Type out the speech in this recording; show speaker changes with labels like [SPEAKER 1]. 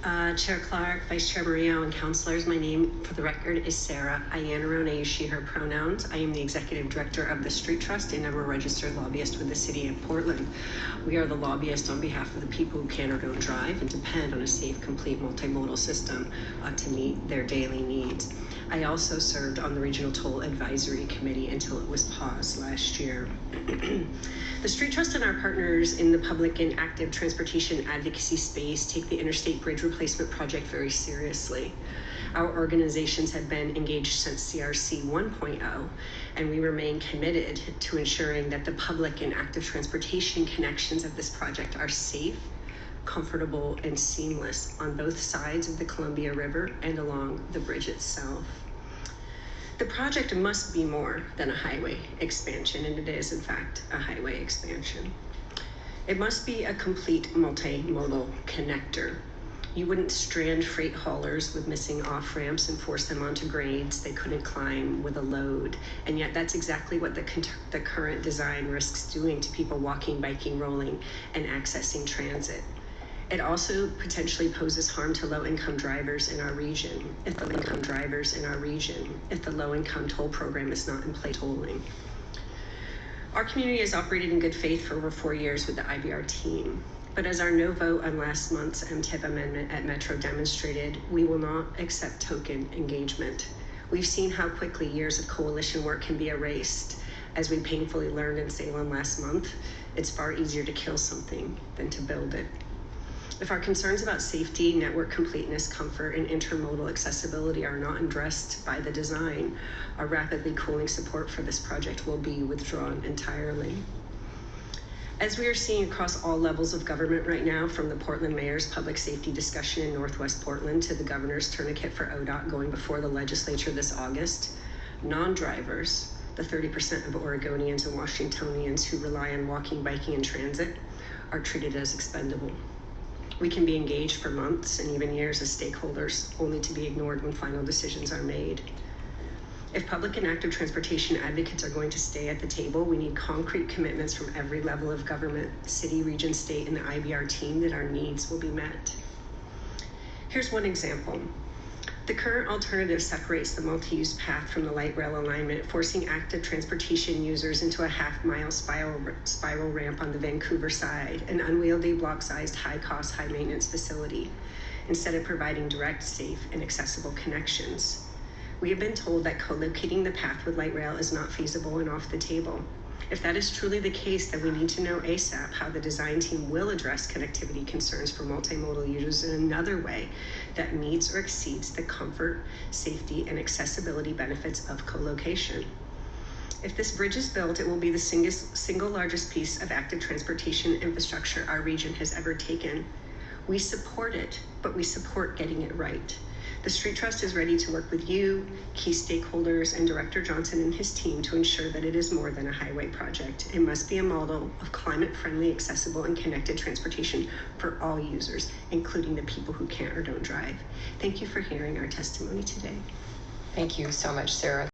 [SPEAKER 1] Chair Clark, Vice Chair Murillo, and councillors, my name for the record is Sarah Iannarone. I use she, her pronouns. I am the Executive Director of the Street Trust and I'm a registered lobbyist with the City of Portland. We are the lobbyists on behalf of the people who can or don't drive and depend on a safe, complete multimodal system to meet their daily needs. I also served on the Regional Toll Advisory Committee until it was paused last year. The Street Trust and our partners in the public and active transportation advocacy space take the Interstate Bridge Replacement Project very seriously. Our organizations have been engaged since CRC 1.0, and we remain committed to ensuring that the public and active transportation connections of this project are safe, comfortable, and seamless on both sides of the Columbia River and along the bridge itself. The project must be more than a highway expansion, and it is, in fact, a highway expansion. It must be a complete multimodal connector. You wouldn't strand freight haulers with missing off-ramps and force them onto grades they couldn't climb with a load. And yet that's exactly what the current design risks doing to people walking, biking, rolling, and accessing transit. It also potentially poses harm to low-income drivers in our region, if the low-income toll program is not in place tolling. Our community has operated in good faith for over 4 years with the IBR team. But as our no vote on last month's MTIP amendment at Metro demonstrated, we will not accept token engagement. We've seen how quickly years of coalition work can be erased. As we painfully learned in Salem last month, it's far easier to kill something than to build it. If our concerns about safety, network completeness, comfort, and intermodal accessibility are not addressed by the design, our rapidly cooling support for this project will be withdrawn entirely. As we are seeing across all levels of government right now, from the Portland Mayor's public safety discussion in Northwest Portland to the Governor's tourniquet for ODOT going before the legislature this August, non-drivers, the 30% of Oregonians and Washingtonians who rely on walking, biking, and transit, are treated as expendable. We can be engaged for months and even years as stakeholders, only to be ignored when final decisions are made. If public and active transportation advocates are going to stay at the table, we need concrete commitments from every level of government, city, region, state, and the IBR team that our needs will be met. Here's one example. The current alternative separates the multi-use path from the light rail alignment, forcing active transportation users into a half-mile spiral ramp on the Vancouver side, an unwieldy, block-sized, high-cost, high-maintenance facility, instead of providing direct, safe, and accessible connections. We have been told that co-locating the path with light rail is not feasible and off the table. If that is truly the case, then we need to know ASAP how the design team will address connectivity concerns for multimodal users in another way that meets or exceeds the comfort, safety, and accessibility benefits of co-location. If this bridge is built, it will be the single largest piece of active transportation infrastructure our region has ever taken. We support it, but we support getting it right. The Street Trust is ready to work with you, key stakeholders, and Director Johnson and his team to ensure that it is more than a highway project. It must be a model of climate-friendly, accessible, and connected transportation for all users, including the people who can't or don't drive. Thank you for hearing our testimony today.
[SPEAKER 2] Thank you so much, Sarah.